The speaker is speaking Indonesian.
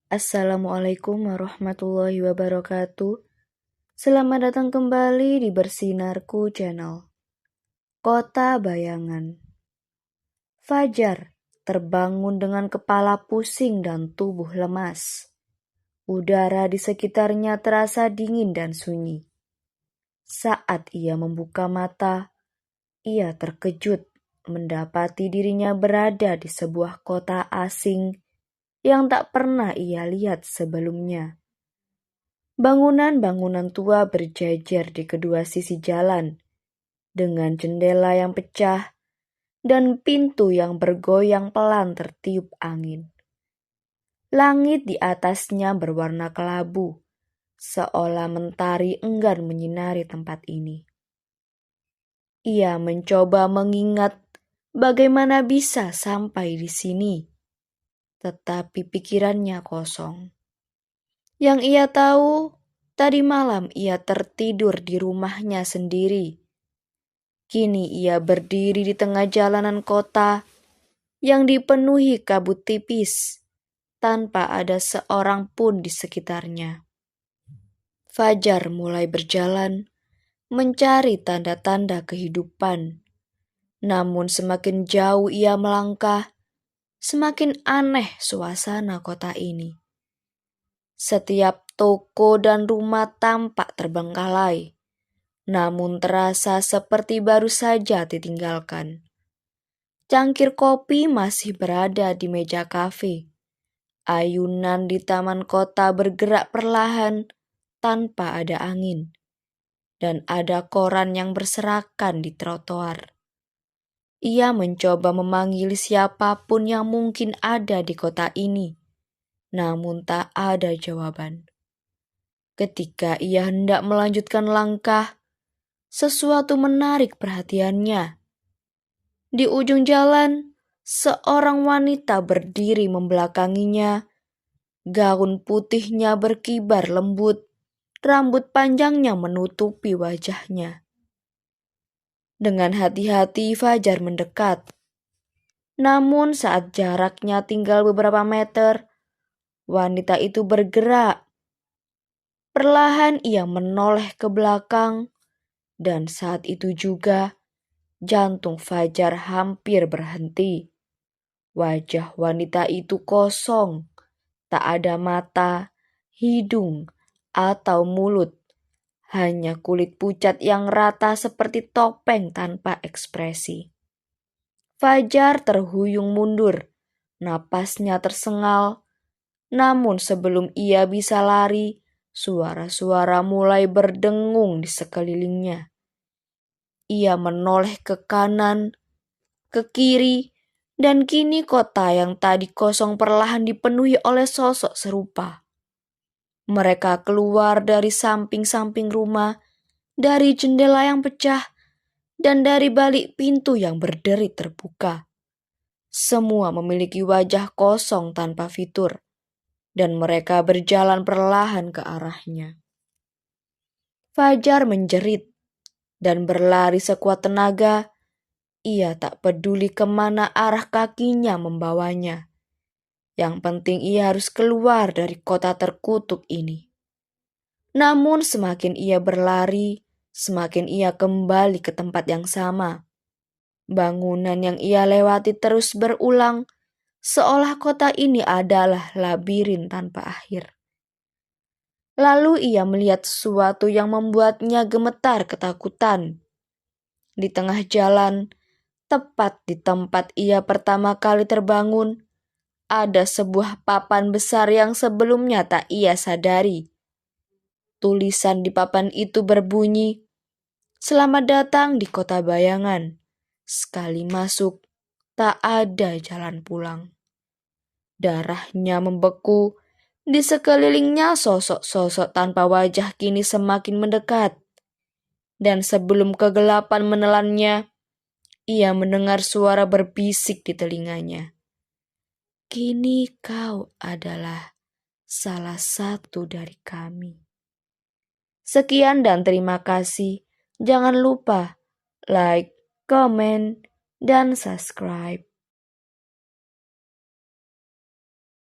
Assalamualaikum warahmatullahi wabarakatuh. Selamat datang kembali di Bersinarku Channel. Kota Bayangan. Fajar terbangun dengan kepala pusing dan tubuh lemas. Udara di sekitarnya terasa dingin dan sunyi. Saat ia membuka mata, ia terkejut mendapati dirinya berada di sebuah kota asing yang tak pernah ia lihat sebelumnya. Bangunan-bangunan tua berjejer di kedua sisi jalan, dengan jendela yang pecah dan pintu yang bergoyang pelan tertiup angin. Langit di atasnya berwarna kelabu, seolah mentari enggan menyinari tempat ini. Ia mencoba mengingat bagaimana bisa sampai di sini, tetapi pikirannya kosong. Yang ia tahu, tadi malam ia tertidur di rumahnya sendiri. Kini ia berdiri di tengah jalanan kota yang dipenuhi kabut tipis, tanpa ada seorang pun di sekitarnya. Fajar mulai berjalan, mencari tanda-tanda kehidupan. Namun semakin jauh ia melangkah, semakin aneh suasana kota ini. Setiap toko dan rumah tampak terbengkalai, namun terasa seperti baru saja ditinggalkan. Cangkir kopi masih berada di meja kafe. Ayunan di taman kota bergerak perlahan tanpa ada angin. Dan ada koran yang berserakan di trotoar. Ia mencoba memanggil siapapun yang mungkin ada di kota ini, namun tak ada jawaban. Ketika ia hendak melanjutkan langkah, sesuatu menarik perhatiannya. Di ujung jalan, seorang wanita berdiri membelakanginya. Gaun putihnya berkibar lembut, rambut panjangnya menutupi wajahnya. Dengan hati-hati Fajar mendekat. Namun saat jaraknya tinggal beberapa meter, wanita itu bergerak. Perlahan ia menoleh ke belakang, dan saat itu juga jantung Fajar hampir berhenti. Wajah wanita itu kosong, tak ada mata, hidung, atau mulut. Hanya kulit pucat yang rata seperti topeng tanpa ekspresi. Fajar terhuyung mundur, napasnya tersengal. Namun sebelum ia bisa lari, suara-suara mulai berdengung di sekelilingnya. Ia menoleh ke kanan, ke kiri, dan kini kota yang tadi kosong perlahan dipenuhi oleh sosok serupa. Mereka keluar dari samping-samping rumah, dari jendela yang pecah, dan dari balik pintu yang berderi terbuka. Semua memiliki wajah kosong tanpa fitur, dan mereka berjalan perlahan ke arahnya. Fajar menjerit dan berlari sekuat tenaga. Ia tak peduli kemana arah kakinya membawanya. Yang penting ia harus keluar dari kota terkutuk ini. Namun semakin ia berlari, semakin ia kembali ke tempat yang sama. Bangunan yang ia lewati terus berulang, seolah kota ini adalah labirin tanpa akhir. Lalu ia melihat sesuatu yang membuatnya gemetar ketakutan. Di tengah jalan, tepat di tempat ia pertama kali terbangun, ada sebuah papan besar yang sebelumnya tak ia sadari. Tulisan di papan itu berbunyi, "Selamat datang di Kota Bayangan. Sekali masuk, tak ada jalan pulang." Darahnya membeku. Di sekelilingnya sosok-sosok tanpa wajah kini semakin mendekat. Dan sebelum kegelapan menelannya, ia mendengar suara berbisik di telinganya. "Kini kau adalah salah satu dari kami." Sekian dan terima kasih. Jangan lupa like, comment, dan subscribe.